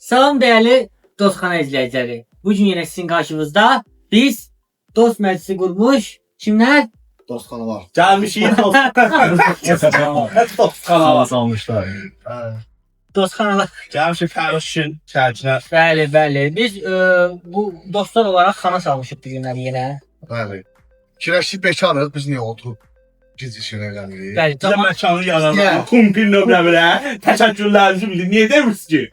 Salam değerli Dostxana izləyiciləri. Bugün yine sizin karşınızda biz dost meclisi kurmuş kimler? Dostxana var. Gelmişik dostxana salmışlar. Dostxanalar. Gelmişik Fəruşun şərkinə. Bəli. Biz bu dostlar olarak xana salmışıq bu günlər yenə. Bəli. Kireçli bekarız, biz niye oturup gizli şeyler eləmirik? Bəli, Bizə tamam. məkanı yalan. Yeah. Kumpil nömrəmlə. Təşəkkürlərinizi bildirin. Niyə demirsiniz ki?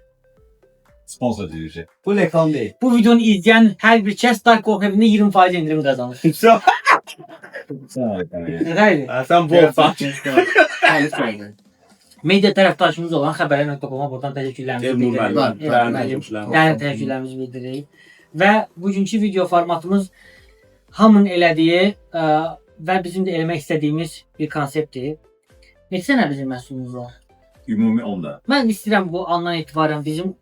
Sponsor edici. Bu reklam değil. Bu videonu izleyen her bir kəs Dark Oak evində 20% indirim kazanır. Hayır. Sən bu olsan. Medya tərəfdaşımız olan xəbərlər.com-a buradan təşəkkürlərimizi bildiririk. Yəni təşəkkürlərimizi bildiririk. Və bugünkü video formatımız hamının elədiyi və bizim də eləmək istədiyimiz bir konseptdir. Neçə sənə bizim məhsulumuz var? Ümumi 10'da. Mən istəyirəm bu andan etibarən bizim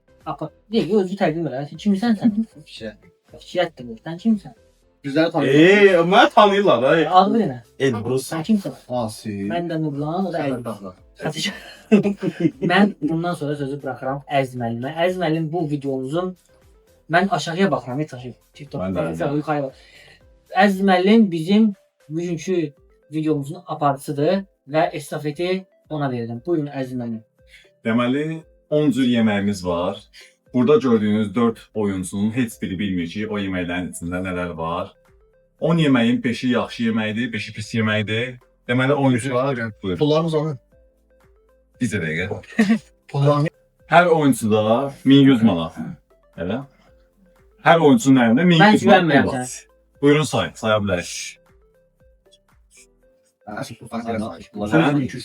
deyil, özü təqdim elə. Kimsən sən? Şikayətdir bu. Sən kimsən? Bizləri tanıyırlar. Mən tanıyırlar da. Adı nə? Elbrus. Sən kimsən? Asi. Mən də Nurlan, o da Əziz. Mən bundan sonra sözü buraxıram Əziz müəllimə. Əziz müəllim bu videomuzun mən aşağıya baxıram, heç aşağı. Mən də Yuxarıya bax. Əziz müəllim bizim bugünkü videomuzun aparıcısıdır və estafeti ona verirəm. Buyurun Əziz müəllim. Deməli 10 cür yeməyimiz var. Burada gördüyünüz 4 oyuncunun heç biri bilmir ki, o yeməklərin içində nələr var. 10 yeməyin 5'i yaxşı yeməkdir, 5'i pis yeməkdir. Deməli oyuncular buyur. Pullarımız alın. Bizə dəqiqə. Pullarını Hər oyuncuda 1100 manat. Elə? Hər oyuncunun əlində 1100 Mən manat güvənmirəm pul var. sənə. Buyurun saya bilərik.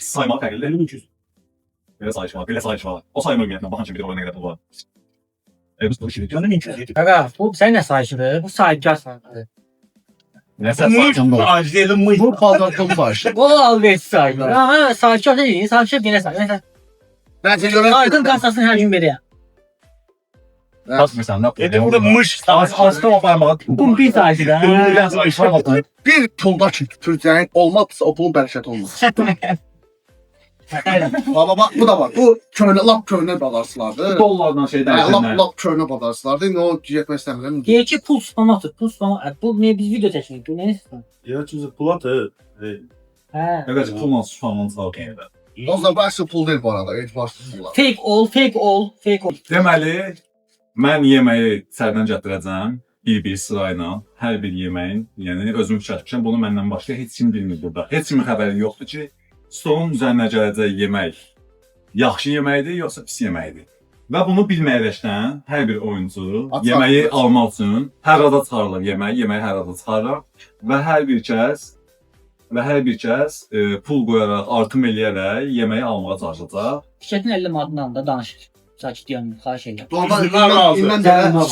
Saymaq fərqli. 1200. Belə sayışmalar. O sayma ümumiyyətlə baxın ki, bir oraya nə qədər pul var. Biz bu işi Canım 1200. Qaqa, bu sən nə sayışıdır? Bu sahibkarsan. Nəsə sayışım var. Acdelim mı? bu pazartım var. O alveç sahibi. Ha, sahibkar değil, sahibkar yine sahibi. Ben seni görmek Aydın kasasını her gün veriyor. Basmırsan nə Dedi burada mış. Aslı o parmağı. Bu bir sahibi de. Biraz sayışma var. bir pulda ki Türkçenin olmazsa o pulun bərəkəti olmaz. Ama bak bu da var. Bu lap köhnə balarsılardır. Dollardan şey dəyişənlər. Lap köhnə balarsılardır. Ne o getmək istəmirəm. Diyor ki pul spamaktır, pul spam. Bu ne biz video çekiyoruz. Bu ne spam? Ya çünkü pulatı. He. Nə qədər pulla sufanın sağlayır. O zaman bu əsl pul deyil bu arada. Etibarsız pullar. Fake all, fake all, fake all. Deməli, mən yeməyi sərdən gətirəcəm. Bir sırayla hər bir yeməyin, yəni özüm çəkmişəm. Bunu məndən başqa heç kim bilmir burada. Heç kimin xəbəri yoxdur ki, stolun üzərinə gələcək yemək yaxşı yeməkdir, yoxsa pis yeməkdir. Və bunu bilməyərəkdən hər bir oyuncu yeməyi almaq üçün hər ada çıxarılır yeməyi hər ada çıxarır və hər bir kəs pul qoyaraq, artım eləyərək yeməyi almağa çalışacaq. Tiketin 50 manatından da danışır. Sakit yanım, xahiş edirəm.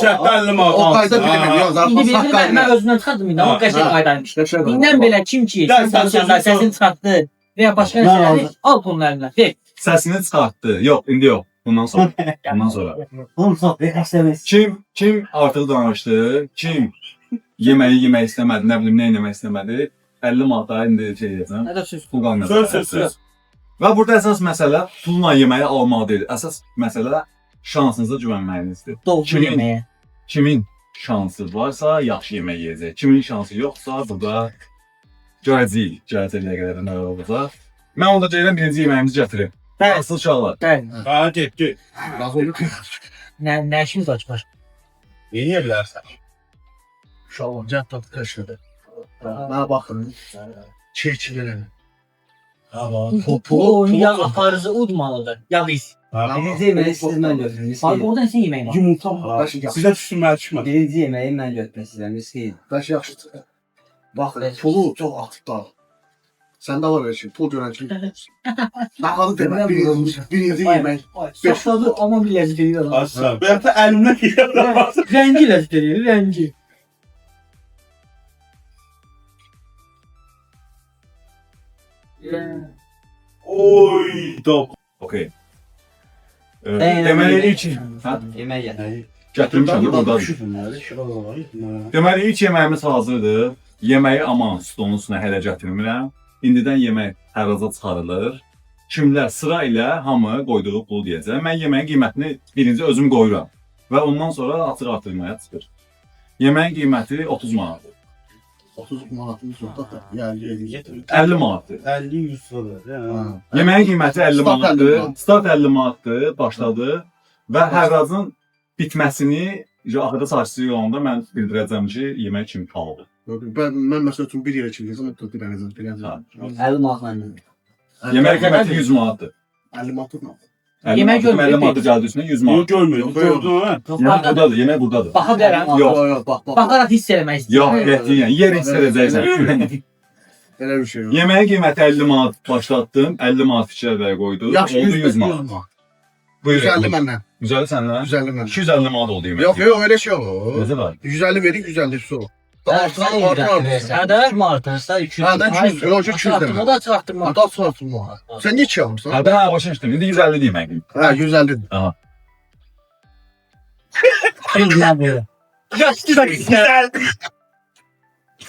Şəhətlərli O qayda bilmir. İndi bildim mən özümdən çıxardım indi, o qəşəng qaydaymış. İndən belə kim ki, Gəl, sən danışanda sən səsini çıxartdı və ya başqa nəsələri al pulun əlindən. Ver. Səsini çıxartdı. Yox, indi yox. Bundan sonra. Bundan sonra. Oğlum sohbet əsləməz. Kim artıq danışdı, kim yeməyi yemək istəmədi, nə bilim, nə etmək istəmədi, 50 manata indi şey edəcəm. Nə də söz. Pul qalmayacaq. Söz. Və burada əsas məsələ pulla yeməyi almaq deyil. Əsas məsələ şansınıza güvənməyinizdir. Doğru yeməyə. Kimin şansı varsa yaxşı yemək yeyəcək. Kimin şansı yoxsa burada görəcəyik. Gələcəklərə qədər nə olacaq. Mən onda deyirəm birinci yeməyimizi gətirim. Bəli. Asıl uşaqlar. Bəli. Ha get. Razı olur ki. Nə işimiz var çıxar? Yeni yerlərsən. Uşaqlar cəhd təşkildir. Mənə baxın. Çirçilir. Bu oyun ya aparıcı udmalıdır. Ya biz. Birinci yemeği siz mən götürün. Abi oradan sen yemeğin var. Yumurta var. Sizə düşmə düşmə. Birinci yemeği mən götürün sizdən. Miskiyim. Bəş yaxşı çıxır. Baxın, pulu çox artıq da. Səndə var elə şey, pul görən kimi. Nağalı demək, birinci yemək. Saxladı ama bir lezzet ediyor. Asla. Ben de elimle yiyemem. Rengi lezzet ediyor, rengi. Oy. Dok. Okey. Deməli ilk Yemeği yer. gətirmişəm də burdadır. Deməli ilk yeməyimiz hazırdır. Yeməyi aman stolun üstünə hələ gətirmirəm. İndidən yemək həraza çıxarılır. Kimlər sıra ilə hamı qoyduğu pulu deyəcək. Mən yeməyin qiymətini birinci özüm qoyuram. və ondan sonra açıq artırmaya çıxır. Yeməyin qiyməti 30 manatdır. 30 manatımız yoxdur da. Yəni 50 manatdır. 50-100 lira. Yeməyin qiyməti 50 Start 50 manatdır. manat. Start 50 manatdır, başladı və hərracın bitməsini axırda saçısı yolunda mən bildirəcəm ki, yemək kimi kaldı. mən məsəl üçün bir yerə çəkəcəm, o biləcəm. 50 manatla. Yemək qiyməti 100 manatdır. 50 manat mı? Yemək 50 görmür. manatı gəldi üstünə 100 Yox, manat. görmüyorum. Gördün mü? Yemək buradadır, yemək buradadır. Baxa bilərəm. Yox. Yox, bax. Baxaraq hiss eləmək istəyirəm. Yox, qətiyyən, yer hiss edəcəksən. Elə bir şey yox. Yeməyin qiyməti 50 manat başlatdım, 50 manat fikrə qoydum, Yaxşı, oldu 100 manat. Buyur. 150 məndən. 150 səndən? 150 məndən. 250 manat oldu yemək. Yox, elə şey olur. Necə var? 150 verik, 150 sonra. Hə də? 2 manatsa 200. Hə, də 200, yox, 200 Artırma demə. da çıxartdırma. Hə, daha çıxartılma. Sən niyə 2 almısan? Hə, hə, başa düşdüm. İndi 150 deyim mən. Hə, 150. Aha. Güzel böyle. Güzel.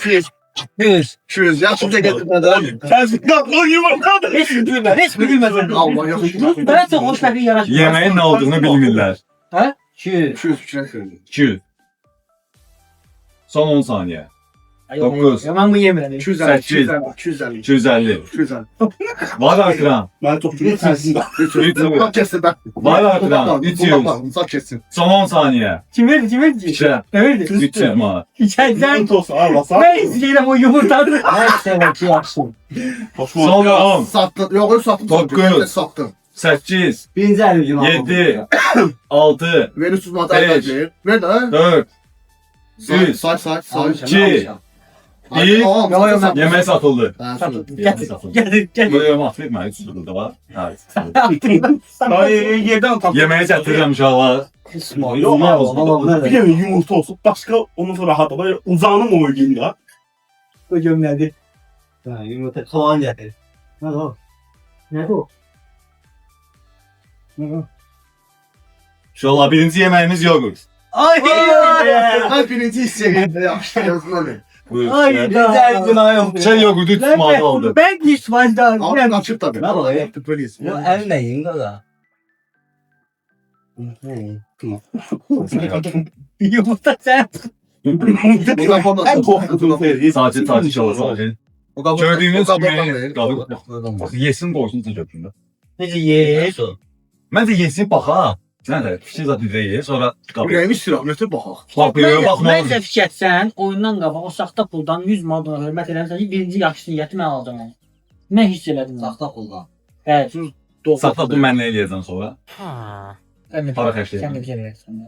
100. 200, yaxşıca getirmədən. Sen kaplan yumurtadır. Heç mi gülmə, heç mi gülməsən? Allah, yaxşı. Mənə çox xoşbəxtlik yaraşmır. Yeməyin nə olduğunu bilmirlər. 200. 200 fikrə söylədim. 200. Son 10 saniyə. Yox, 9. yox, mən bunu yemirəm. 250, 800. 250, 250. 250. Var artıran. Ben topçuluğu sensin. Bak kessin bak. Var artıran. 300. Bak kessin. Son 10 saniyə. Kim verdi, kim verdi? Fikrə. Ne verdi? 300 manat. İçeriden Yumurta olsun almasa. ben istəyirəm o yumurtanı. Neyse bakı yapsın. Hoşuma Son gidiyor. 10. Sattın. Yok öyle sattım. Dokuz. Sattım. 8. 1050 gün 7. 6. Ver 300 manat Beş. ver. Ver de. 4. Say say say say. 2. Bir. Tamam. Yo, yo, ben- Yemək satıldı. Ha, söyle. Gel. Böyle mat vermə, 3 burada var. Evet. Ay yerden tatlı. Yeməyi gətirirəm uşaqlar. Yok Ne abi. oldu? Bir de yumurta olsun. Başka ondan sonra rahat böyle uzanım oynayayım ya. O gömledi. Yumurta soğan getir. Ne o? Ne bu? Uşaqlar birinci yeməyimiz yoğurt. Ay Ha birinci hisseye yapıştı yazın öyle. Buyur. Ay Güzel gün ayım. Çay yoğurdu 3 manat aldı. Ben hiç fazla. Abi açıp tabii. Ne bu? Yaptık böyleyiz. Bu evle yiyin da. Ne? Yumurta sen. Bu kafadan. En korktuğum şey. Sadece çalışalım sadece. O kafadan- Gördüğünüz o kafadan kimi ver. qabı yesin qoysun cəbində. Necə ye? Məncə yesin baxa. Sən də fikir zat deyir, sonra qabı. Ürəyimi istirəm, nətə baxaq. Bax bir baxma. Məncə fikir etsən, oyundan qabaq o saxta puldan 100 manat ona hörmət eləmirsən ki, birinci yaxşı niyyəti mən alacağam onu. Mən hiss elədim. Saxta puldan. Hə. Saxta bu mən nə eləyəcəm sonra? Sən də Para xərcləyəcəm. Sən də fikir versən.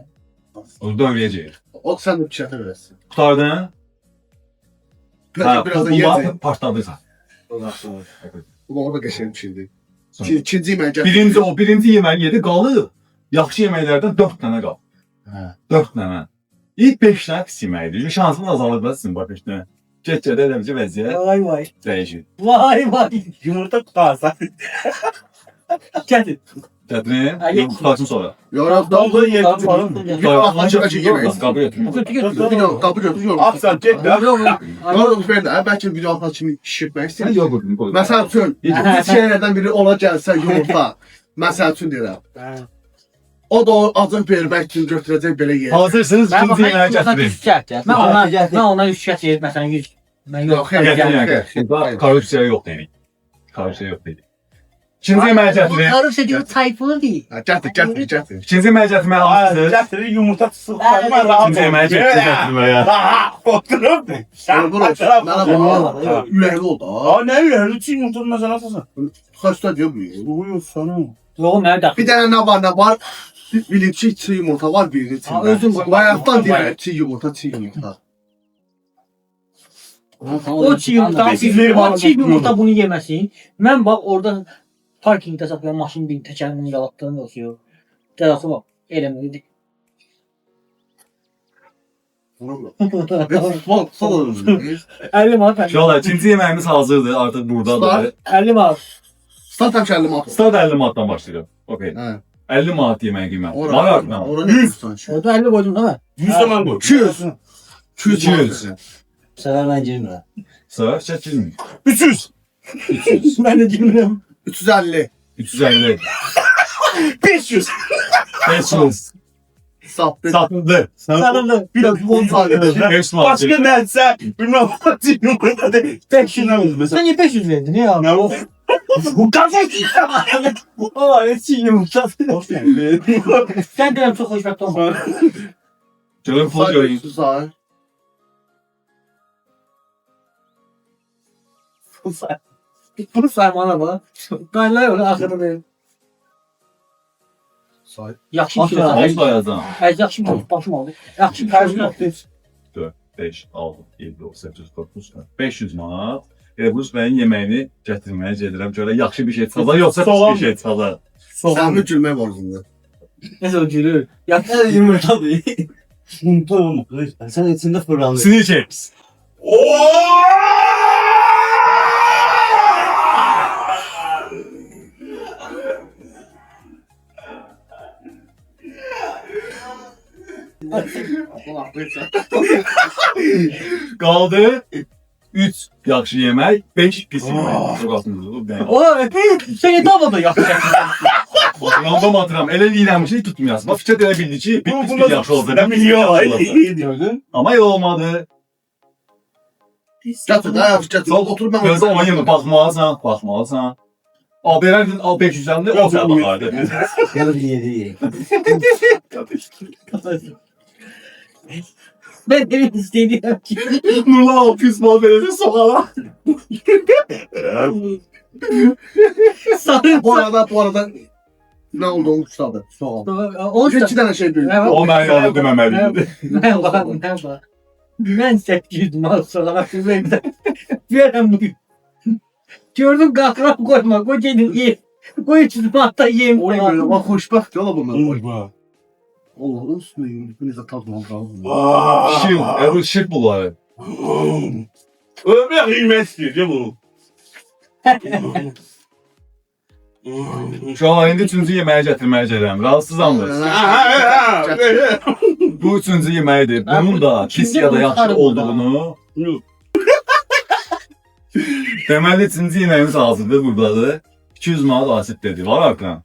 Orada öyrəyəcəyik. O sən də pişətə verəsən. Qutardın? Biraz da yiyəcək. Partladıysan. Bu orada qəşəng bir şeydir. İkinci yemək gətir. Birinci yeməyi yedi qalıb. Yaxşı yeməklərdən 4 dənə qalıb. Hə. 4 dənə. İlk 5 dənə pis yeməkdir. Şansın azalır da sizin bax 5 dənə. Get-gedə eləməcə vəziyyət Vay vay. dəyişir. Vay vay. Yumurta tutarsa. Gətir. Gətirin, Ay, qutarsın sonra. Yox, Dalda yer Tamam, tutarım. tamam. Yox, açıq yemək. Qabı götürün. Götür götür. Kapı götür, yox. Aksan çek de. Yok yok. Yox, ver də, bəlkə video altına kimi şişirtmək Sən istəyirsən. yoğurtunu qoy. Məsəl üçün, bir şeylərdən biri ona gəlsə yumurta. Məsəl üçün deyirəm. O da o acıq vermək üçün götürəcək belə yer. Hazırsınız, Ben ikinci yeməyə bakayım gətirin. mən ona 3 şət verir məsələn 100. Mən yox. Yox, Gətirin. Korrupsiya yox deyin. Korrupsiya yox deyin. İkinci yeməyə gətirin. Tarif ediyor tayfalı değil. Gətir. İkinci yeməyə gətirməyə hazırsınız. Getirir yumurta tutsın. İkinci yeməyə gətirməyə. Rahat oturup. Sen Bunu mənə bax. Ürəkli ol da. Aa ne öyle? Lütfen yumurtanın mesela nasılsın? Xəstə deyir bu. Uyuyor sana. Yox, mənə dəxil. Bir dənə nə var? Bilib ki, çiğ yumurta var birinin Ha, içində. özün bax. Bayaqdan deyirəm, çiğ yumurta. O çiğ yumurta bunu yeməsin. Mən bax orada parkingdə saxlayan maşın bir təkərini yalatdığım olsun. Cəzası bax. Eləmir. Sol. 50 manat. Uşaqlar, ikinci yeməyimiz hazırdır. Artıq buradadır. 50 manat. Stat həmşərli mat. Start 50 manatdan başlayırıq. Okey. Hə. 50 manat yeməyə qiymət. Ora. Var artıq. Ora 100. Orada 50 koydum değil mi? 100 zaman koy. 200. 200. Bu sefer ben girmiyorum. Sağ çəkilmir. 300. 300. Ben de cimrim. 350. 350. 500. 500. Sapdı. Satıldı. Sarıldı. Biraz 10 saniye. 5 manat. Başka neyse bilmem yumurta değil. 500 lira mesela. Sen niye 500 verdin ya? Ne o? Bu kadar. Aa, etçi yumurta. Hoş geldin. Sen dedim çok hoşbəxt olma. Gəlin pul göreyim. Say. Bunu saymana bak. Qaylar öyle axırı verin. Say. Yaxşı bir şey. Az sayacağım. Yaxşı bir şey. Başım oldu. Yaxşı bir şey. 4, 5, 6, 7, 8, 9, 500 manat. Elbrus bəyin yeməyini gətirməyə gedirəm. Görə yaxşı bir şey çalar, yoxsa pis bir şey çalar. Sənin gülmək borcunda. Nəsə o gülür. Ya yumurta değil. Yumurta olmuş. Sen içinde fırlanıyor. Sneakers. Qaldı 3 yaxşı yemək, 5 pis yemək. Çox atmır. O, sən etaba da yaxşı. Random atıram. Elə deyirəm ki, tutmayasın. Bax fikir elə bildi ki, bir yaxşı oldu. Ne milyon. Gördün? Amma elə olmadı. Gətir, ayaq gətir. Otur mən. Gözə ona yemə baxmalısan, baxmalısan. Al verərdin, al 550, o sənə baxardı. Ya bir yedi. Ben demin istediğim ki. Nurla 600 mal verəcək soğala. Sarı. Bu arada ne olduğunu kısadı. Soğan. O Bir iki tane şey duydum. Evet. O mən yanı deməməliydi. Ben var. Ben 800 mal sonra verem bugün. Gördüm kahraman koyma. Koy gedin ye. Koy 300 manata yiyeyim. O ne böyle? Bak hoşbəxt yola bunlar. Bu. Allah'ın üstüne hepinize tatlı kaldım. Şil, Erol şil bunları. Öyle kıymet istiyor bu. Şu an indi üçüncü yeməyi gətirməyə gəlirəm. Razısızamdır. Bu üçüncü yeməyidir. Bunun da pis ya da yaxşı olduğunu. Deməli üçüncü yeməyimiz hazırdır buradadır. 200 manat asit dedi. Var arqan.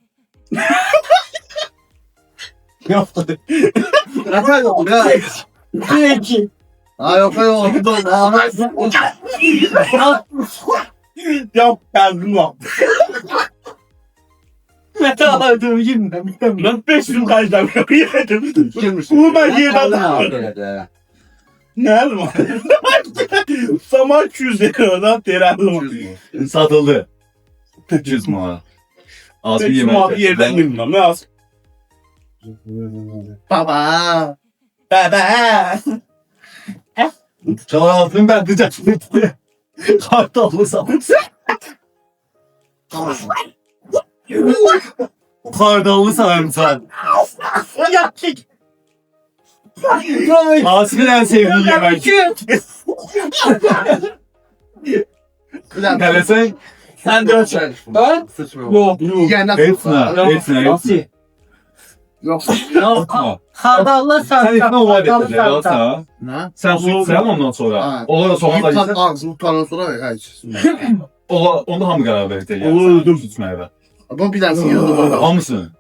Yaptı. Rafa yok ya. Peki. Ha yok yok. Ya geldim lan. Mete aldım yiyeyim. Ben 500 kaçtan yedim. Girmişsin. Bunu ben yedim. Ne lan? Sama 200 liradan tereldim. Satıldı. 300 manat. Az bir 500 yemək. manat yerden bilmem ne az. Baba. Baba. Çalan altın bəndi gətirdi. Kartallı samırsa. Kardallı sarımsak. Yaktık. Asimin en sevdiği yemek. Hele sen Sen de açar. Ben? Yok. Yani hepsine. Yok. Atma. Hardallı Sen sarımsak. etme o var Hardallı ettiler ya sarımsak. sana. Ne? Sen su içsen ondan sonra. Ha. Ola da soğan da Yıkan yiysen. ağzını tutandan sonra hayır. Onda hamı karar verecek ya. Olurdum. Su içmeye ver. Ama bir tanesi yanında bana. Hamısın.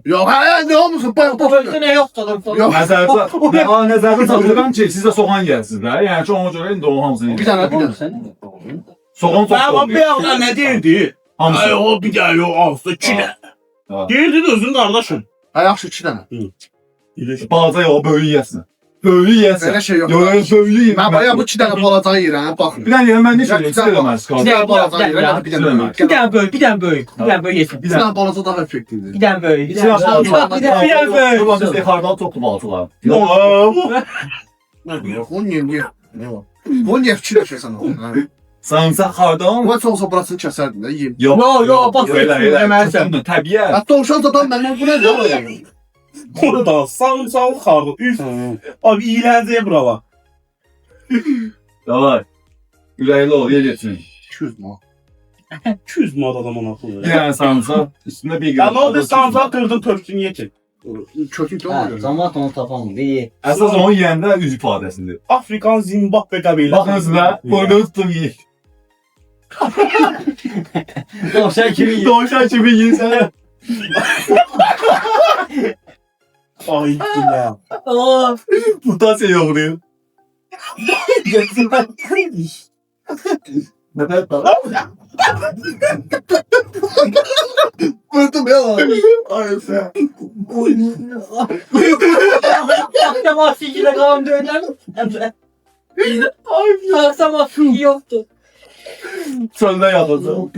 Yok hayır ne olmuşsun? Bak Bu ne yok sanırım. Yok. Nəzərdə saldıran ki, sizə soğan gəlsin də. Yəni ki, ona görə indi o hamısını Bir tane. soğan çox Ama olmuyor. bir anda ne derdi? Ay Hamısı. o bir daha yok alsa çile. Ha. Derdi de özün kardeşim. Ha yaxşı 2 tane. Balaca yox, böyük yeyəsən. Böyük yeyəsən. Böyle şey yok. Yox, böyük yeyəsən. Ben bayağı bu 2 tane balacan yiyirəm. Bakın. Bir dənə mən necə Bir eləyim? tane Siz eləməz. Bir tane balacan yiyirəm. Bir tane. Bir tane böyle, bir tane böyle. Bir tane böyle yesin. Bir tane balaca daha effektivdir. Bir tane böyle. Bir Bir tane tane böyle. Bir tane böyle. Burada biz xardal toplu baltılar. Yok onu niye? Ne var? Onu niye fikirləşirsən onu? Sarımsaq xardal. Ama olsa burasını kəsərdin də yiyeyim. Yox, Yo, bak. elə. Deməlisən. Təbiət. Hətta uşaq zaten benden bu ne diyor? Orada sarımsağı kaldı. Üf. Abi iğlence brava. Davay. Ürəkli ol, yedirsin. 200 mu? 200 mu adam ona Bir koyuyor? dənə sarımsaq, üstündə bir Ya gram. ne oldu sarımsağı kırdın törpüsünü ye ki. Kötü de Ha, oluyor. zaman onu tapamam. Bir. Əsas onu yeyəndə üz ifadəsidir. Afrikan Zimbabwe kabilesi. Baxınız da, burada tutun yeyir. Tavşan kimi yiyor. Doğuşan kimi yiyirsən. Ay ya. Oo. Mutasiya yoxlayır. Vurdum ya. Ay sen. Akşam aksiyle kalan dönem. Akşam aksi yoktu. Çöldə yatacaq.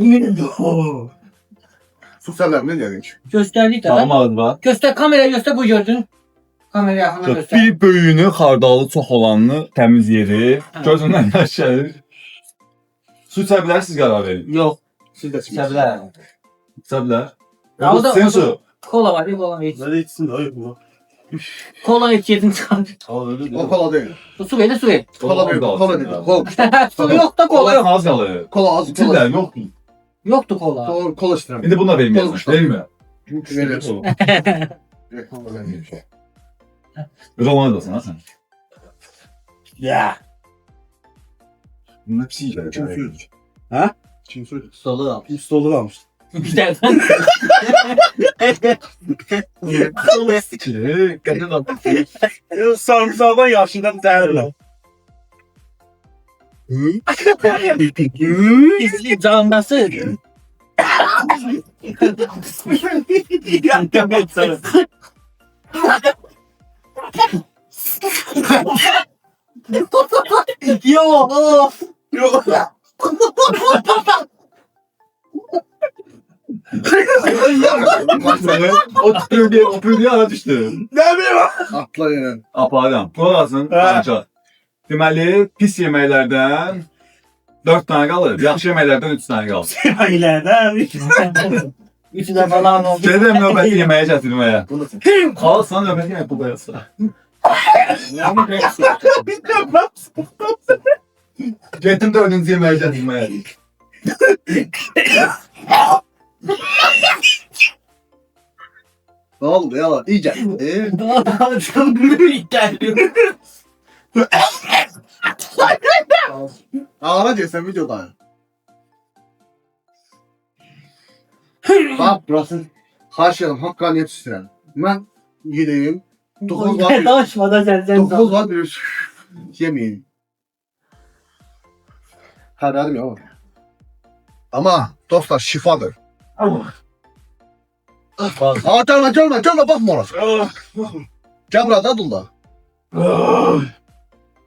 Su senler ne dedik? Gösterdik de lan. Tamam var. Göster kameraya göster bu gördün. Kameraya yaxına göster. Bir böyüyünü, xardalı çox olanını təmiz yeri, gözündən yaşayır. Su içə bilərsiniz qərar verin. Yok. Siz de İçebilir. İçə bilər. Ya o da- Sen o da- su. Kola var, kola var. Nerede içsin dayı bu? Kola iç yedin çıkar. O kola değil. Su ver, su ver. Kola değil. Kola değil. Kola. Su yok da kola yok. Az qalır. Kola az. Kola. İçirlər, yox. Yoktu kola. Kola istedim. İndi buna verməyəsən, vermə. Veriyorsun. Romanadasın ha sən. Ya. Bunlar pis işlər. Kim söyledi? Ha? Kim söyledi? Stolu al. Stolu almış. Güzel. Sarımsağdan yaşından değerli. İzli canlısı. Yok. Yok. O tüpürdüyə ara düşdü. Ne bileyim. Atla yine. Aparam. Qolasın, ancaq. Deməli, pis yeməklərdən 4 dənə qalır, yaxşı yeməklərdən 3 dənə qalır. Ailədən. Üçü de falan oldu. Gedirəm növbəti yeməyə gətirməyə. Bunu Qalsan növbəti yemək burada yazsa. Getdim 4-cü yeməyə gətirməyə. ne oldu ya? İyice. Ağla diyorsan videoda. Bak burası. Karşıyalım. Hakkaniyet isteyen. Ben gideyim. 9 var. Danışmadan sen 9 var bir yemeyin. Hadi ya. Ama dostlar şifadır. Aa gelme bakma orası. Gel burada Abdullah.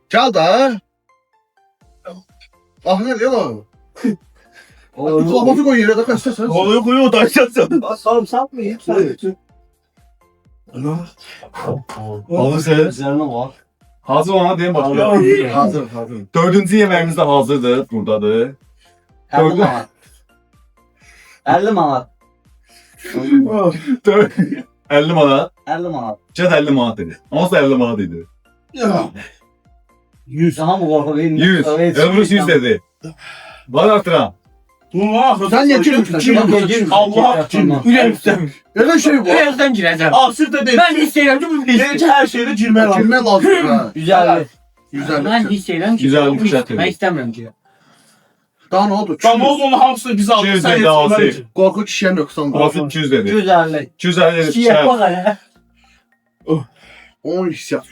Gel da. Ah ne diyor lan? Kafası koy yere de kaçtasın. Koyuyor taşacaksın. Sarımsak mı yiyip Alırsa Üzerine var. hazır olana deyim başlayalım. Hazır. 4-cü yeməyimiz də hazırdır, buradadır. 50 manat. 50 manat. 50 manat. 50 manat. Cəd 50 manat idi. Onsuz 50 manat idi. 100. Daha mı korku verin? 100. Ömrüs 100 dedi. Var artıran. Sen niye girmişsin? Allah kim? Ürək istəmir. Öyle şey bu. Birazdan girəcəm. Asır da değil. Ben hiss edirəm ki bu Gece bilsin. her şeyde cilme lazım. Girme lazım ha. Güzel. Güzel. Ben hiss edirəm ki Güzel bu bir kuşat ben istəmirəm ki. Daha ne oldu? Tamam o zaman hamısını biz aldık. 200 Sen dedi Asi. yetsin. Korkunç işlem yok sanırım. Burası 200 dedi. Güzel. 250 dedi. Şiyə Şəhər. bax hələ. O hissiyat.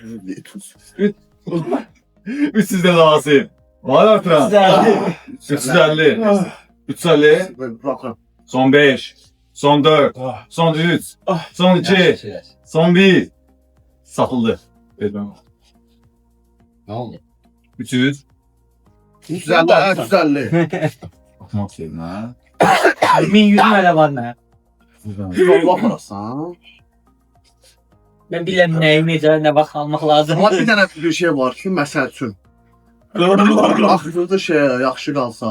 300 dedi Asi. Var artıran. Güzel. 350. 350. Bırak. Son 5. Son 4. Ah. Son 3. Ah. Son 2. Son 1. Satıldı. Vermem. Ne oldu? 300. Güzelli ha güzelli. Bakmak istedim ha. 1100 hələ var mənə. Allah parası ha. Ben biləm nəyi necə, nə vaxt almaq lazım. Ama bir tane bir şey var ki məsəl üçün. Axırda şey yaxşı qalsa.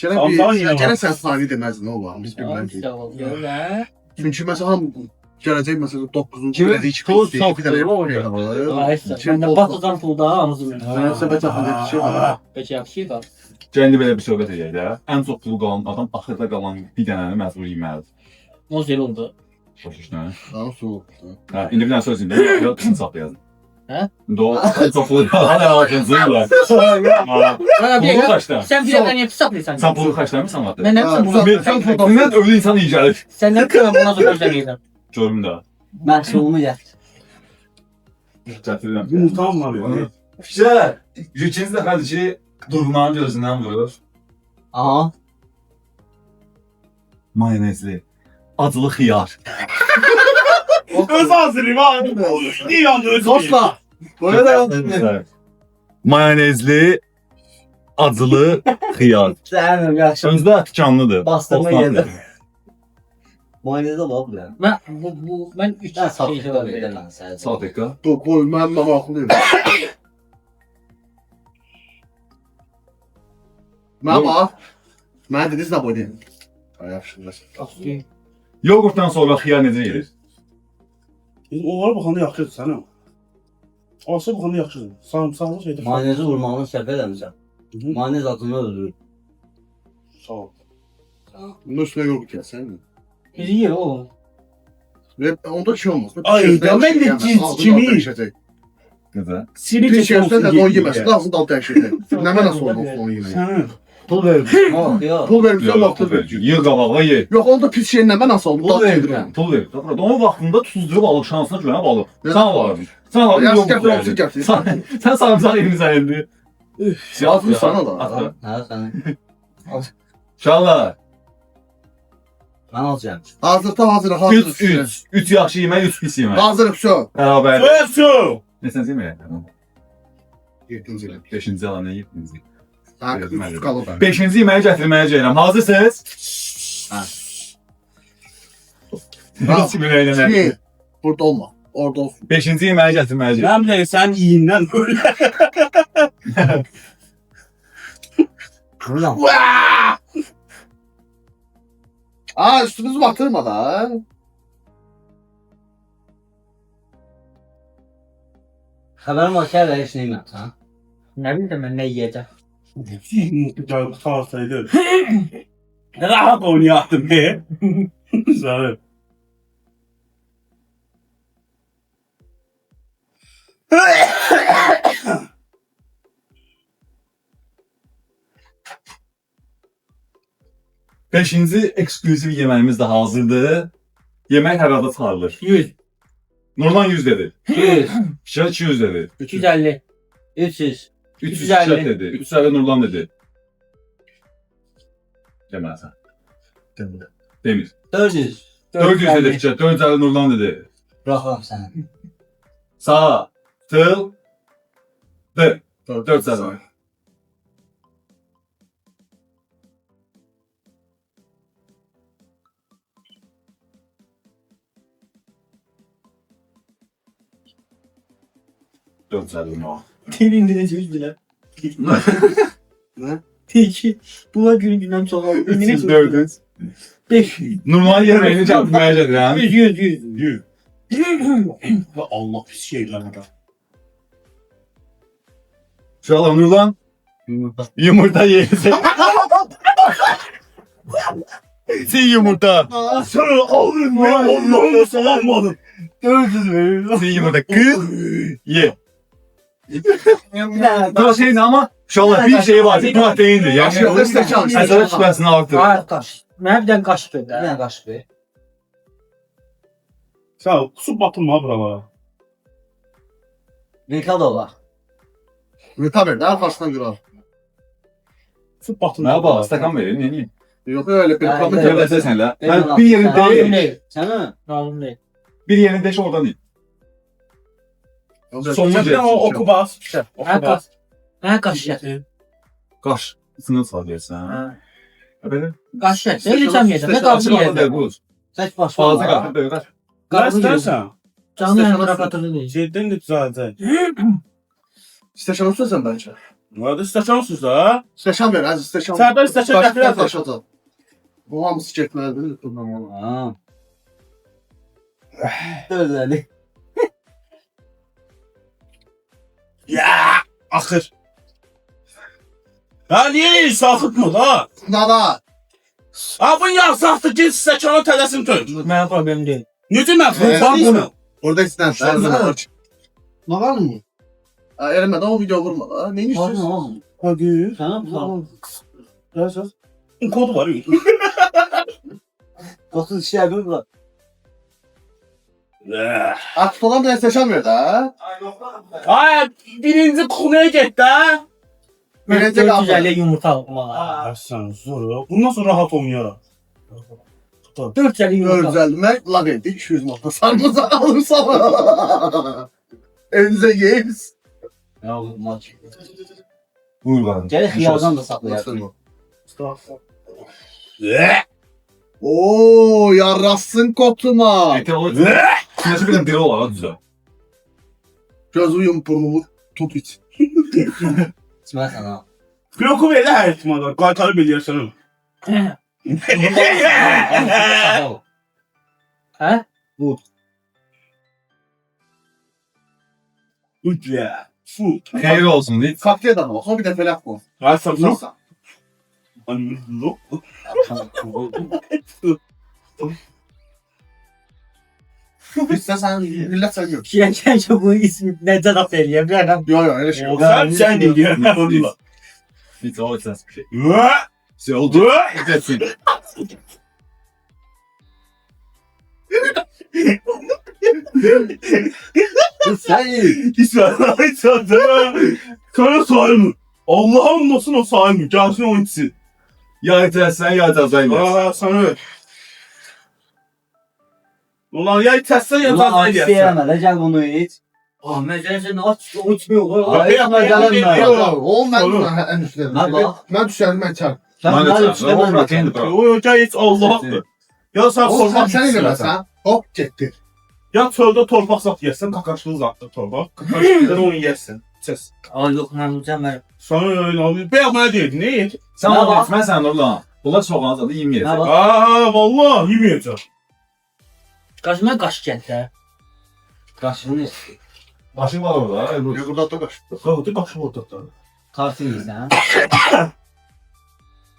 Ondan yine var. Gene sen sani deməzdin oğlum. Biz bilmədik. Çünki məsələn ham gələcək məsələn 9-cu Kimi? ildə Pul bir çox dənə deyil, o şey var. Ben de batacam pulda hamızı. Mən səbət haqqında bir şey var. Peki yaxşı da. Gəndi belə bir söhbət edək də. Ən çox pulu qalan adam axırda qalan bir dənəni məcbur yeməlidir. O zel oldu. Başa düşdün? Daha soğuk. Hə, indi bir dənə söz indi. Yox, qısın saxlayasın. Hə? Do, çox pulu hala alacaqsın. Pulu kaçda? Sen bir yerden yapı saplıyorsan. Sən pulu kaçda mı sanatı? Ben hepsini buna Mən ölü insan iyi gəlir. Senden kıram buna da gözlemeyeceğim. Görüm də. Məhsulumu gətir. Gətirirəm. Yumurtam var ya. Fikirlər, ikinci dəfədir ki, durmanın gözündən vurur. Aha. Mayonezli, acılı xiyar. Öz hazırım ha. Niye yandı öz? Koşla. Böyle de yandı. Mayonezli, acılı xiyar. Sen yaxşı. Sözdə tikanlıdır. Bastırma Osmanlı. yedim. Mayonez alalım ya. Ben 3 Ben şey satışda söyledim. verirəm sənə. Sağ dəqiqə. Dur koy ben maraqlıyım. Mən bax. Mən dediniz nə boydu? Ay yaxşı. Yoğurtdan sonra xiyar necə yedir? Onlara baxanda yaxşıdır sənə. Asa baxanda yaxşıdır. Sarımsaqlı şeydir. Mayonezi vurmağını səhv eləmirsən. Mayonez adını öldürür. Sağ ol. Bunun üstüne yoğurt gelsen. Bizi yer oğlum. Ve onda şey olmaz. Ay, Pişirsen ben de yemez. cins Ağzını kimi? alt değişecek. Necə? Siri Pişirsen de don yemez. Ağzını alt değişecek. Ne ben nasıl olmaz don yemeği? Sənə. Pul verir. Ha, ya. Pul verirsen Yox, vaxtı pul ver. ver. Yığ qabağa ye. Yok onda pis şeyin ne ben nasıl oldu? Pul Dal ver. çevirəm. Pul ver. Onun vaxtında tuzdurub alıb şansına güvənə balıq. Ne? Sən alardın. Sən alardın. Yaz yoğurt gətir, verdin. olsun gətir. Sən sarımsaq yemirsən indi. Yazmış sana da. Atla. Ha, sənə. Uşaqlar, Mən alacağım. Hazırda hazır. 3. 3 yaxşı yemək, 3 pis yemək. Hazır şu. Bərabər. Söz. Neçənci yemək? 7. 5-ci alan, nə 7-ci? Ha, 3 kalır. 5-ci yeməyi gətirməyə gəlirəm. Hazırsınız? Ha. Heç bir əylənə. Şey, burada olma. Orada olsun. 5-ci yeməyi gətirməyə gəlirəm. Mən biləyim sən iyindən böyle. Kırılam. Aa üstümüzü batırma da. Xəbərim var ki, hələ heç nə yeməmsən. Ne bileyim ben ne yiyeceğim. Gel tavsaydı. Rahat oynayattım be. Güzel. Beşinci eksklüziv yeməyimiz də hazırdır. Yemək hər halda çıxarılır. 100, Nurlan 100 dedi. 100, Şişə 200 dedi. 250, 300, 300 350. Şişə dedi. 350 Nurlan dedi. Deməsən. Demir. 400. 400 dedi Şişə. 450 Nurlan dedi. Bıraxıram sənə. Sağ. Tıl. D. 450. Dört sərdim o. Dilinde de 100 lira. Ne? Peki. Buna günü günden çok aldı. Dilinde 400. 500. Nurlan yeməyini çarpmaya gedirəm. 100. Ve Allah pis şeyler var. Uşaqlar Nurlan yumurta yeyəcək. Sen yumurta. Sana alırım be. Allah'ım sana almadım. 400 verir. Sen yumurta kız. Ye. Daha şeydi ama uşaqlar bir şey var ki proteindir. Yaxşı, Yəni stəkan. əsələ kütləsini artır. Hayır kaş. Ben bir tane kaşık Bir gönder. dənə qaşıq ver. Sağ ol. Su batırma buralara. Vilka da var. Tabii daha arkasından göre. Su batırma. Nə bax, stəkan verin, nə edeyim? Yok öyle bir Ay, kapı evet. Tövbəsə sən lə. Eyvallah. Mən bir yerini Tamam, deyil. değil. Sənə? Lazım değil. Bir yerini deş oradan değil. Sonuncu Sen o oku bas. Ben kaş. Ben kaşık. Qaş. Sınır sal yersən. Ha. Belə. Kaşık. Ne geçeceğim yedim. Ne kaldı Açıq alanda yerde. bu. Sək baş Fazla var. qaç, böyük qaç. Ne Kaldı yerde. istersen. Canlı İstersen yandıra olsun. katırdı değil. Şeyden de düzeltecek. İsteşan olsun bence. Nerede istersen olsun ha? İsteşan ver az isteşan. Serdar isteşan Başka getirir. taşıdı. Bu hamısı çekmedi. Ha. 450. Ya akır. Ya niye sakıtma la? Nada. Ha bu ya sahtı git stəkanı tələsin tut. Benim problemim değil. Necə mən Evet. bunu? Orada istensen. Ne var mı? Erimeden o video vurma da. Neymiş? Var mı oğlum? Hadi. Sana mı sağ? Ya söz. Kodu var. Dostun işe yapıyor mu? Aktif olan da seçemiyor da. Ay birinci konuya get də. Birinci 450 yumurta almağa. Sən zor ya. Bundan sonra rahat oynayaraq. 450 yumurta. Görcelmek lag etti 200 nokta sarmasa alırsam. Elinize games. Ya maç. Buyur qanım. Gəlir xiyardan da saxlayar. Oo yarasın kotuma. Necə bilən diri olaraq düzə. Gözü yum burnumu tut iç. İsmət sana. Bloku verə hər ehtimalla. Qaytarıb eləyərsən onu. Hə? Ütlə. Fu. Xeyir olsun deyil. Katliye da bak. O bir de felak bu. Ay sən bu. Nasıl? Anlı. İşte sen millet seviyor. Gəncə bu ismi necə laf eləyə bilərəm. Yok yok öyle şey yok. Sən deyirsən. Hiç o ses bir şey. Hə? Şey oldu. Etsin. Sən İsmail sana saymı. Allah'ım nasıl o saymı? Gelsin o içsin. Ya itersən, ya itersən. Aa sana öyle. Ulan ya içersen ya Ulan da aç deyəmə də gəl bunu iç. Ah, məncə aç, o içmiyor. Ay, Yapma gələn Yok mən. yok. O ben Olur. en üstlerim. Ha, bak. Ben düşerim ben çarp. Sən Mən də gəl çağırıram, o içmə protein mən. bura. O gel iç Allah'ım. Ya sen O torpaq sen içsin. yemesen. Hop gitti. Ya çölde torpaq sat yersin, kakaşlı zattı torpaq. Kakaşlıdan onu yersin. Çes. Ay, yox, mən mükəmməl. Sana öyle alıyor. Ben bana deyil, ne yiyecek? Sən Nə onu var? etməsən Nurlan. Bunlar soğanı zadı Nə yeməyəcək. var? Aa vallahi yemeyeceğim. Qaşıma qaş gəlddə. Qaşını iç. Başın var orada. Yok burada da kaç. Kaldı kaşım ortada. Kartı yiyirsən.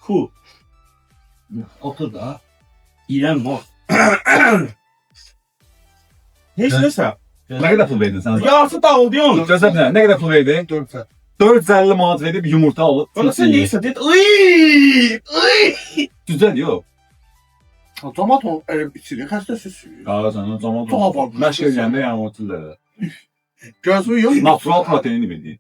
Cool. Otur da. İrem var. Heç nəsə. Nə qədər pul verdin sən? Yarısı dağıldı ya onu. Gözəl bir nə qədər pul verdin? 4 saat. 450 manat verib yumurta alıb. Bana sen neyse dedi. Iy! Düzəl yox. Otomat o içini kaç da süsü. Qağa sən zaman. Çox abartma. Məşq eləyəndə yəni 30 lira. Gözü yum. Natural proteini bildi.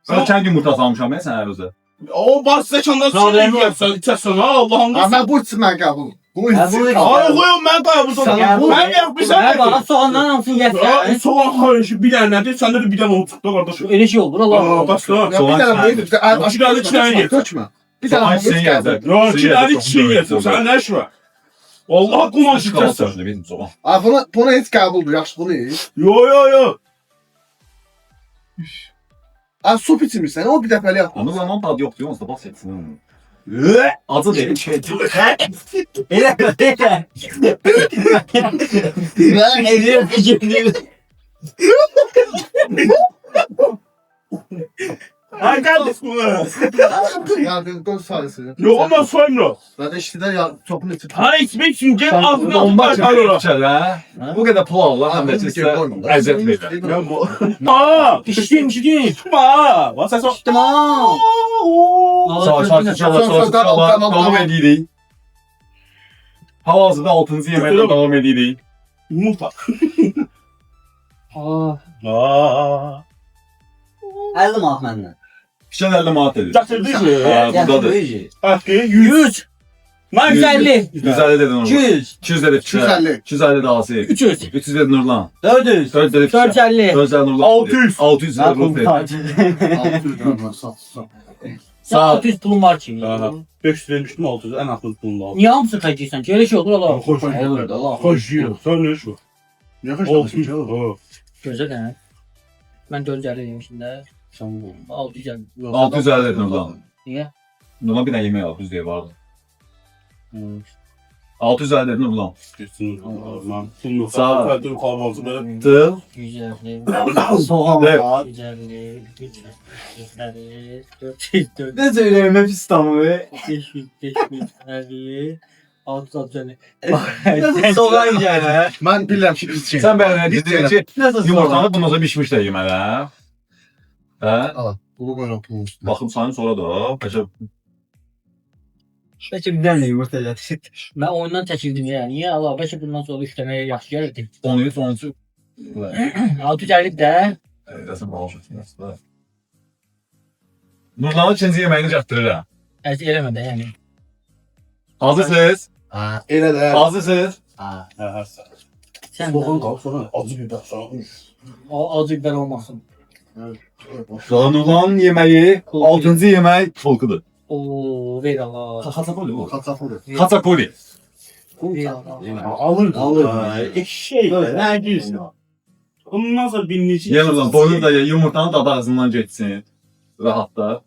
Sən kənd yumurtası almışam mən sənə özə. O bas seçandan Problem sonra yok. içersen ha Allah'ım. Ha ben bu içinden kabul. Bunu Ha, bu içsin içsin. kabul. Ay koyun ben kaybolsam. Sana bu- Ben yapmışım. Mən bax, soğandan hamısını yəsən. Soğan karışı bir tane nedir? Sende de bir tane onu tuttu kardeşim. Elə şey olur, Aa Allah. bas da. Ya bir Soğan tane içsin. bunu içsin. İki tane içine ye. Dökme. Bir Soğan tane içsin bunu yiyecek. içsin. Ya iki tane çiğ yesin. Sen ne iş var? Allah kuman çıkarsın. Bizim soğan. Ha bunu hiç kabuldu. Yaxşı bunu iç. Yo. Ha su içmişsən. O bir dəfəli yap. Onu zaman tadı yox diyor, onsuz da bas etsin. Acı değil, şey değil. Elə elə. Mən eləyirəm fikirliyim. Ay kardeşim. Ya göz sayısı. Yok ama soymuyor. Zaten işçiler ya topun içi. Ha içmek için gel Sen ağzına bomba atma kalora. çəkir ha. Bu qədər pul alırlar, həm də sizə əziyyət verir. Ya bu. Aa. İşdim. Aa. Bak sen so. Tamam. Savaş, davam edirik. Hal-hazırda 6-cı yeməklə davam edirik. Yumurta. Ah. Aa. 50 manat məndən. Fikir 50 manat edir. Getirdin mi? Ha, buradadır. Hakkı 100. Ben 150. 150 dedin onu. 200. 200 dedi fikir. 250. 250 dedi Asi. 300. 300 dedi Nurlan. 400. 400 dedi fikir. 450. 450 Nurlan. 600. 600 Mən dedi Ruh dedi. 600 Sən 600 pulun var ki. Aha. 500 vermiştim 600. En akıllı bulundu aldım. Niyə hamısını xərcləyirsən ki? Elə şey olur, Allah. Hoş. Olur da Allah. Hoş yiyor. Sen ne iş var? Ne 600. kaç? Gözə də. Mən 450 demişdim də. Sen bu. 650. 650 dedi Nurlan. Niyə? Nurlan bir dənə yemək 600 deyə vardı. 650 dedi Nurlan. Kesin. Ben bunu Sağ ol. Faydalı kahvaltı böyle. Tıl. 150. Soğan Evet. var. 150. 350. 400. Ne söyleyeyim hep İstanbul'u. 500. 550. 650. Nasıl soğan yiyeceğine? Ben bilirəm ki biz şey. Sən bənə dedin ki, Nasıl soğan? yumurtanı bundan sonra bişmiş də yemələ. Hə? Bunu koyalım bunun üstüne. Baxım sayın sonra da. Bəlkə Bəlkə bir dənə yumurta gətir. Mən oyundan çəkildim ya. Niyə? Allah, bəlkə bundan sonra 3 dənə yaxşı gəlirdi. onu sonuncu 650 də. Rəsəm almışsın. Nurlanın ikinci yeməyini çatdırıram. Əs eləmə də yəni. Hazırsınız? Ha, elə də. Hazırsınız? Ha. Sən Soğan də qal, sonra acı biber sonra. o acı biber olmasın. Nurlanın yeməyi 6-cı yemək pulqudur. Oo, ver Allah. Xaçapoli bu. Katsafolu. Xaçapoli. Ver Allah. Alır. Eşek. Ne diyorsun? Ondan sonra binleyecek. Yeməkdən doyur da yumurtanın dadı ağzından geçsin. Rahatla.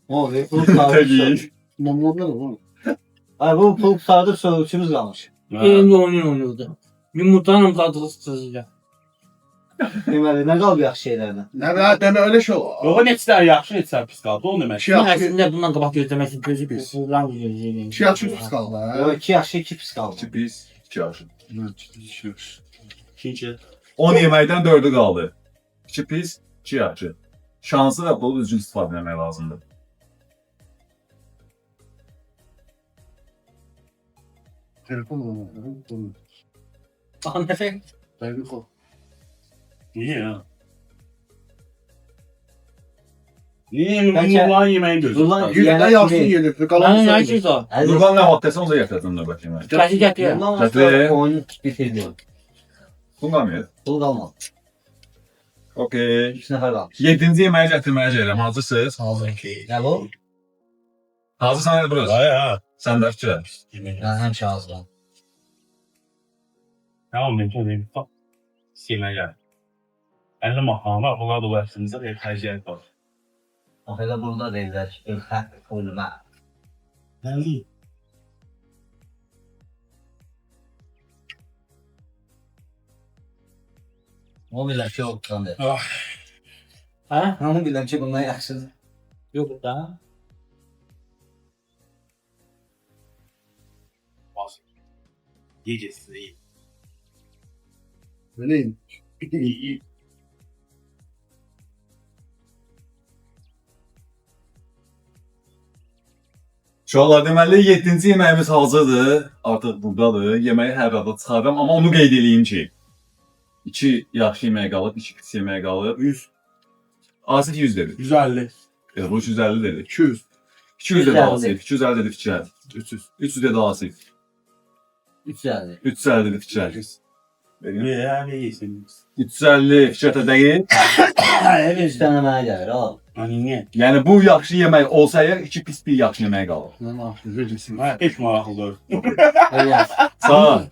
O ve pul Təbii. Mamlamlar mı? Ay bu pul sardı soğukçumuz kalmış. Eyni oyun oynuyordu. Yumurtanın tadı sızacak. Deməli, ne kaldı yaxşı şeylerden? Ne be deme öyle şey olur. Yox, neçə yaxşı, neçə pis qaldı, o demək. Şey Ben yaxşı, aslında bundan qabaq gözləməsin gözü bir. Lan gözləyəcəyim. şey yaxşı pis kaldı ha. O iki yaxşı, iki pis kaldı. 2 pis, 2 yaxşı. İkinci. 10 yeməkdən 4-ü qaldı. 2 pis, 2 yaxşı. Şansı və pulu düzgün istifadə etmək lazımdır. Telefon mu? Baxın nəfər. Ben bir kol. Niyə ya? Niyə Bəlkə- Nurlan yeməyin gözü? Nurlan- Yüzden yaxşı yenir. Kalan Mən sen nə şey o? Nurlan nə vaxt desə onu da gətirdim növbəti yeməyi. Qəşi gətir. Ondan Gətir. sonra oyunu bitirdi. Bunu qalmayır. Pul kalmadı. Okey. 3 nefer kalmış. 7-ci yeməyi gətirməyə gəlirəm. Hazırsınız? Ne bu? Hazırsan hadi burası. Ya. Sən də fikirlə. Ben hem şahızdan. Tamam, ben söyleyeyim. Bak. Yeməyə gəl. 50 mahama, bu kadar ulaştığınızda bir xərciyyət var. Bak hele burada deyirlər. Ülkə oyunuma. Nəli? O bilən ki olduqdan Hə? Onu bilən ki bundan yaxşıdır. Yox da. Bas. Yiyeceğiz, iyi. Benim. İyi. Uşaqlar, deməli 7-ci yeməyimiz hazırdır. Artıq buradadır. Yeməyi hər arada çıxarıram, amma onu qeyd edeyim ki, 2 yaxşı yemək qalıb, 2 pis yemək qalıb. 100. Asif 100 dedi. 150. Bu 350 dedi. 200. 200 dedi 150. Asif. 250 dedi Fikirət. 300. 300 dedi Asif. 3 yani. 350 dedi Fikirət. Ya, ne yesin? 350 Fikirətə deyil. Evet. 3 tane mənə gəlir. Al. Hani niye? Yəni bu yaxşı yemək olsa əgər 2 pis bir yaxşı yemək qalır. Ne yaptın? Verirsin. Ha, hiç maraqlıdır. Evet. Sağ.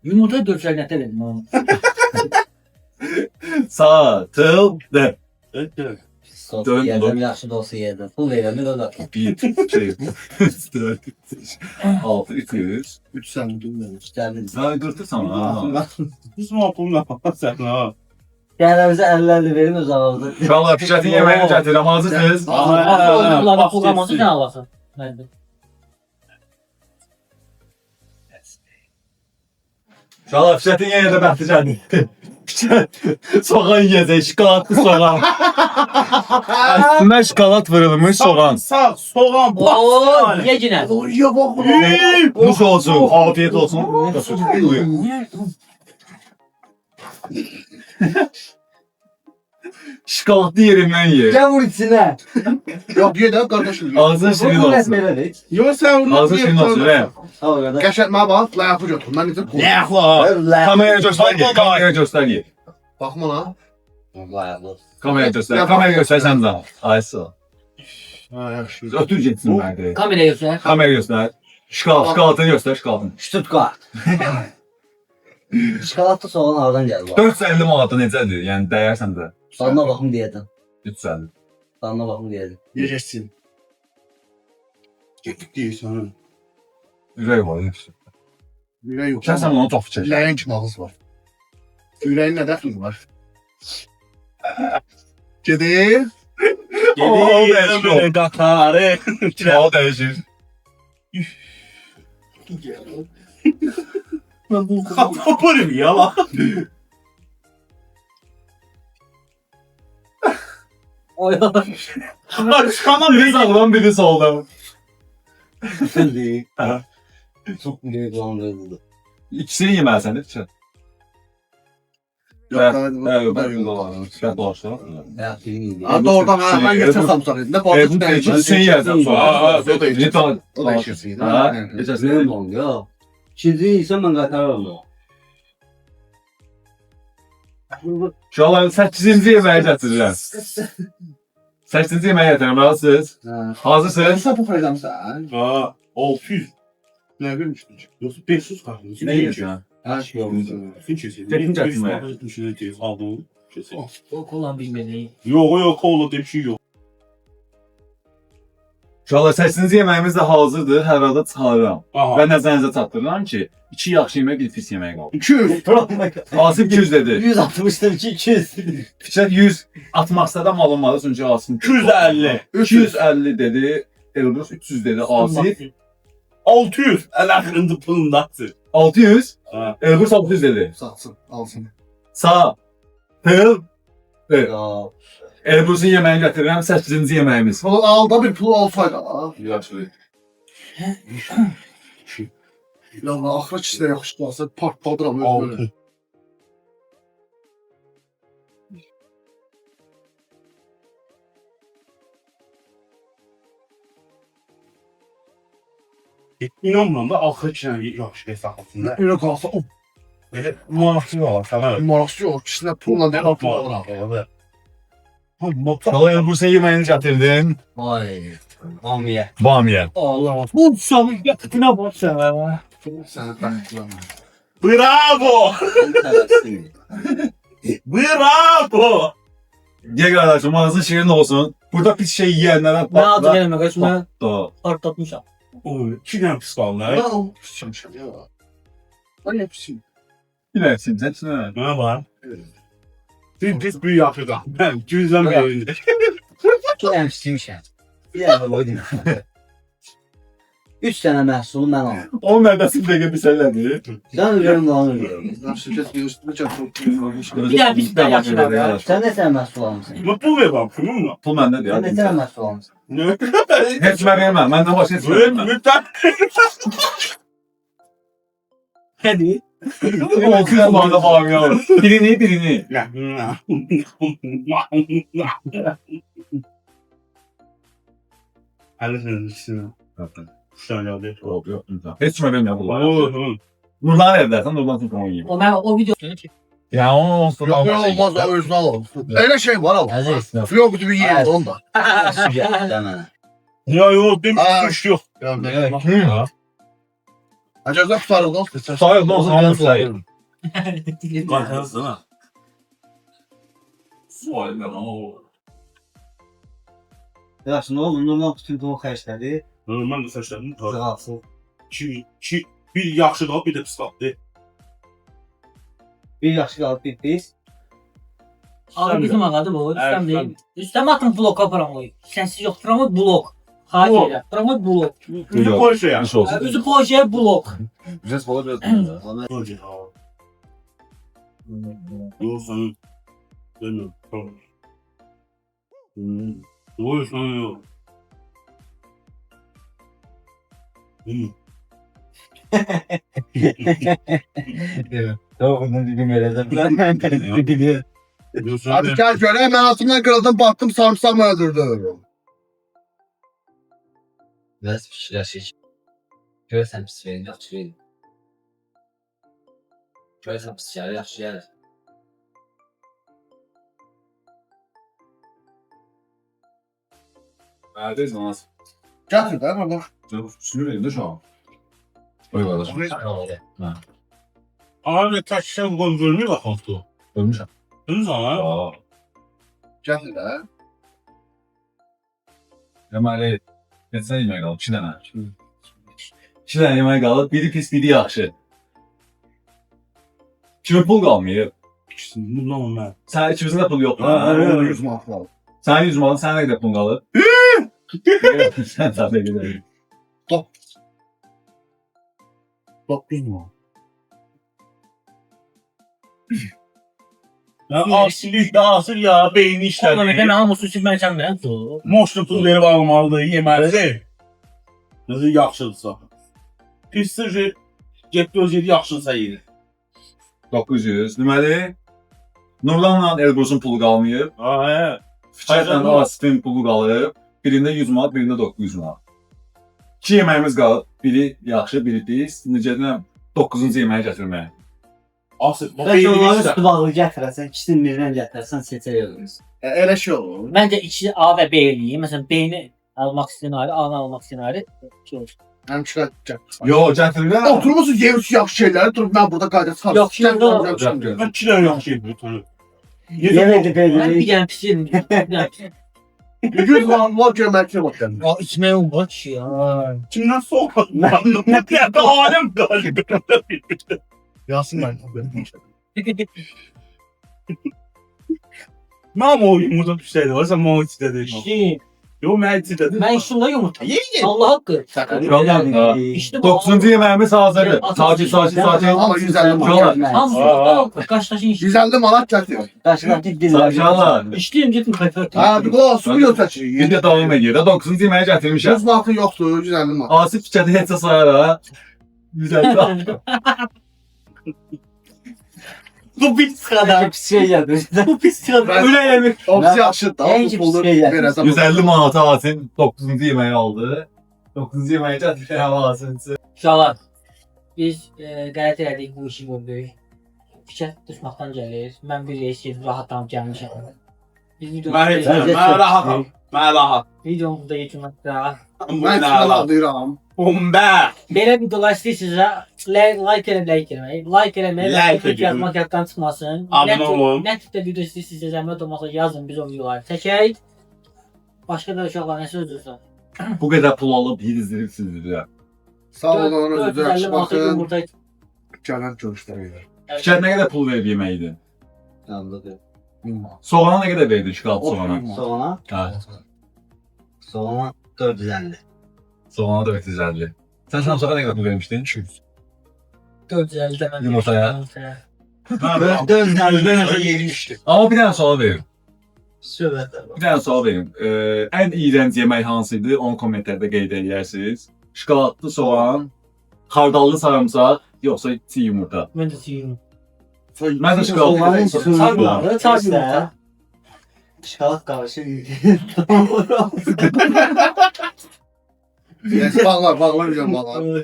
Yumurta döşər nətə dedim onu. Sağ. Tıl. De. Sos Dön, yedim, dön. yaxşı dostu yedim. Pul verirəm, bir o da. 1, 2, 3, 4, 6, 200. 3 sen bilmiyorum. Gəldim. Sen qırtırsan ha. Biz muhabbımla sen ha. Gəlirəmizə 50-50 verin öz ağızda. Uşaqlar Fikirətin yeməyini gətirirəm. Hazırsınız? Bunları pulqaması nə alasın? Məndə. Uşaqlar Fikirətin yeməyində bəxti gəldi. Soğan yiyəcək, şokoladlı soğan. Üstünə şokolad vurulmuş soğan. Sağ, soğan, Oo, ye yenə. Oraya bak. Nuş olsun, afiyet olsun. Şokoladlı yerimdən ye. Gəl vur içinə. Yok ye de kardeşim. Ağzın şirin Bu olsun. belədir. Yok sen onu Ağzın şirin olsun, ver. Al qardaş. Qəşətmə bax, layaqı götür. Mən necə qoy. Yaxla. Kameraya göstər ye, kameraya göstər ye. Baxma lan. Layaqlı. Kameraya göstər, kameraya göstər sən də. Ay sağ ol. Ha, yaxşı. Ötür getsin mərdə. Kameraya göstər. Kameraya göstər. Şokoladını göstər, şokoladını. Stuttgart. Şokoladlı soğan hardan gəlir bu? 450 manatı necədir? Yəni dəyərsən də. Dadına baxım deyədim. 350. Dadına baxım deyədim. Yiyeceksin. Getdik deyirsən. Ürək var, yaxşı. Ürək yox. Sən onu çox çək. Ürəyin kimi ağız var. Ürəyin nə dəxli var? Gedir. Gedik, böyle qatarı. O dəyişir. Kaparım ya lan. Oy. Çıkamam Biri sağdan, biri soldan. Değil. Aha. Çok büyük dolandırıldı. İkisini yeməlisən, də. Yok, Ben yolda var. Şikayet dolaştırma. Ya film Hatta oradan ben geçersem sana. Ne Bu bazı tecrübe sen yerden sonra. o da Ciddi ol. O da işirsin. Ha, Benim geçersin. oldu ya. İkinci insan ben qaytarıram o. Uşaqlar 8-ci yeməyi gətirirəm. 8-ci yeməyi gətirirəm, razısınız? Hazırsınız? Sen bu program sen. Ha, 600. Ne bilmiştin? Yoksa 500 kaldı. Nə yeyirsən? Her şey Tekin gətirmə. Aldım. O kolan bilmeli. Yok, kola diye bir şey yok. Uşaqlar 8-ci yeməyimiz də hazırdır, hər halda çıxarıram. Aha. Və nəzərinizə çatdırıram ki, 2 yaxşı yemək, 1 pis yemək qaldı. 200. Asım 200 dedi. 160'dan 200. Fikrət 100 atmaq istədim alınmadı, çünki Asım 250. 250 dedi. Elbrus 300 dedi. Asif 600. El pılındaktı. 600. Ha. Elbrus 600 dedi. Satsın, alsın. Sağ. Tıl. Evet. Ya. Elbrus'un yemeğini gətirirəm, 8-ci yeməyimiz. Pul al da bir pul olsaydı. Yaxşı. Ya axıra kişidə yaxşı qalsa partladıram özümü. 6. İnanmıram da axır ki yaxşı hesablasınlar. Elə qalsa o Böyle manasız var sana. maraqçı yox, kişidə pulla nə pul alıram. Evet. Ha, motor. Şala Elbrus'un yemeğini gətirdin. Vay. Mamiye. Bamiye. Allah. Bu şamın yakıtına bak sen ha. Səni bəxtləmə. Bravo! Bravo! Gel kardeşim ağzın şirin olsun. Burada pis şey yiyenlere Ben adı gelme kaçma. Da. Artlatmışam. Oy, 2 dənə pis qaldı. Mən pişmişəm ya. Mən nə pişim? Yine şimdi hepsine. Nə var? Bir pis bir yaxşı qaldı. Mən 200-dən beri. İki dənə pisiymişəm. Bir dənə qoydum. 3 dənə məhsulu mən aldım. O mədəsindəki bir şeylerdi. Sən görüm onu görüm. Mən şirkət bir üstümə çatıb. Bir daha biz de yaşlar ya. Sən nə sən məhsul almısın? Nə pul ver bax, pulum mu? Pul məndədir Sən nə ya. sən məhsul almısın? Nə? Heç mən verməm. Məndən başqa heç verməm. Mütləq. Hadi. 600 manada bağım ya. Birini. Həlləsiniz ikisini. Kuşlar geldi. Yok yok. Heç kimə verməm bunlar. Oo, Nurlan evdəsən, Nurlan tutma yiyeyim. O video. Ya onu onsuz Yox, olmaz, o özünə alalım. Elə şey var ama. Əziz. Yok gibi yiyin onu da. Demə. Ya yok, demiş Aa. kuş yok. Acaba tutarım lan. Sayıq, olsun, hamı sayıq. Qaytarsana. Sual ben o. Yaxşı, nə oldu? Normal bütün pul xərclədi. Mən də saçlarımı tutarım. Zığalsın. Bir yaxşı qalıb, bir də pis qalıb. Bir yaxşı qalıb bir pis. Abi bizim ağadı bu. Üstem Evet, değil. Üstem atın bloka promoyu. Sensiz yoktur ama blok. Hayır. Promo blok. Üzü koy şey ya. Hiç olsun. Özü proje blok. Biraz bala biraz. Koy şey ya. Yok sana. Demiyorum. Tamam. Yok sana yok. Tamam, bunu dedim elədim. Yok sana Hadi gel şöyle hemen altından kırıldım baktım sarımsak mı öldürdü? Biraz fikirləşik. Görəsən pis verin, yaxşı verin. Görəsən pis gəlir, yaxşı gəlir. Neredeyiz namaz? Getir de hemen bak. Sünür elimde şu an. Oy kardeşim. Abi kaç şey görmüyor bak hafta. Ölmüşüm. Değil sana? Aa. Getir de. Deməli, neçə yemək qalıb? 2 dənə. 2 dənə yemək qalıb, biri pis, biri yaxşı. Kimə pul qalmayıb? İkisini bundan ben. Sən ikimizin də pul yoxdur. Ha, 100 manat var. Sənin 100 manat, sənin nə qədər pul qalıb? Sən tabii gedərik. 9 manat. Ya asilik asıl ya beyni Oğlum işler. ben namusu silmen sen de. Moşlu pul verip almalı, yeməli. Nasıl yaxşıdırsa. Pisdir, get göz yedi yaxşıdırsa yedi. 900. Deməli, Nurlanla Elbrus'un pulu qalmayıb. Hə. Fikirlə Asifin pulu qalıb. Birində 100 manat, birində 900 manat. 2 yeməyimiz qalıb. Biri yaxşı, biri pis. Necə deyirəm, 9-cu yeməyi gətirmək. Asif, Bəlkə onları üstü bağlı gətirəsən, ikisini birdən gətirəsən, seçək oluruz. Elə şey olur. Məncə ikisi A və B eləyim. Məsələn, B-ni almaq istəyən ayrı, A-nı almaq istəyən ayrı. Şey olur. Həmçinin Yox, gətirirəm. Oturmusunuz yemiş yaxşı şeyləri, durub mən burada qayda çıxarım. Yox, şimdi o- mən 2 dənə yaxşı yedim bunu. Yemək də Mən bir belə. dənə pis yedim. Bir dənə pis. 100 manat var görməkçiyə bax gəlin. Aa, içməyə olmaz ki ya. Kimdən soğuk? Nə alim qalib. Yasin mən. Mənim o yumurta düşsəydi, varsa mən o içdə deyil. İşte, Yox, mən içdə deyil. mən içdim la yumurta. Ye. Allah haqqı. İşte bu. 9-cu yeməyimiz hazırdır. Sakin. Amma 150 manat. Görmə. Hamısı qaşdaşın içdi. 150 manat gətir. Qarşıdakı Sakinlar. İçdiyim getdim kayfır. Ha, bir qulaq su götürəcək. Biz də davam edir. 9-cu yeməyi gətirmişəm. 100 manatı yoxdur, 150 manat. Asif fikirdə heç sayara. Güzel. Bu pis kadar kadar. pis şey yapıyor. Bu pis kadar. Ben- Öyle yemek. Opsiya yaxşıdır da. Ən Bu pulu şey yəni. verəcəm. 150 manata Asif 9-cu yeməyi aldı. 9-cu yeməyi gətirmişəm Asif. Uşaqlar, biz qələt elədik bu işi gördük. Fikir düşməkdən gəlir. Mən bir reis gedib rahatlanıb gəlmişəm. Biz Ben heç mən rahatam. Mən rahat. videomuzda yekunlaşdıraq. Mən sizə aldıram. Bomba. Belə videolar istəyirsinizsə, like eləməyi, like eləməyi, Like like edin. yazmaq yaddan çıxmasın. Abunə olun. Nə tipdə video istəyirsinizsə, zəhmət olmasa yazın, biz o videoları çəkək. Başqa da uşaqlar nə sözlürsə. Bu qədər pul alıb yedizdiribsiniz. Sağ olun, özünüzə 450 yaxşı manata baxın. yumurta Gələn görüşlərə. Fikir nə qədər pul verib yeməkdir? Anladım. Soğana nə qədər verdin şokolad soğana? Soğana, Hə. soğana 450. Soğana 450. Sən samsağa nə qədər pul vermişdin? 450 deməm. Yumurtaya. 450 yemişdi. Amma bir dənə sual verim. Söhbətlər var. Bir dənə sual verim. Ən iyrənc yemək hansıydı? Onu kommentlərdə qeyd edərsiniz. Şokoladlı soğan, xardallı sarımsaq, yoxsa çiğ yumurta? Mən də siyum. Mən də şokolad. Soğanın Sarımsağı, çay içində yumurta. şokolad qarışıq. Yes, bağlar, bağlar, bağlar.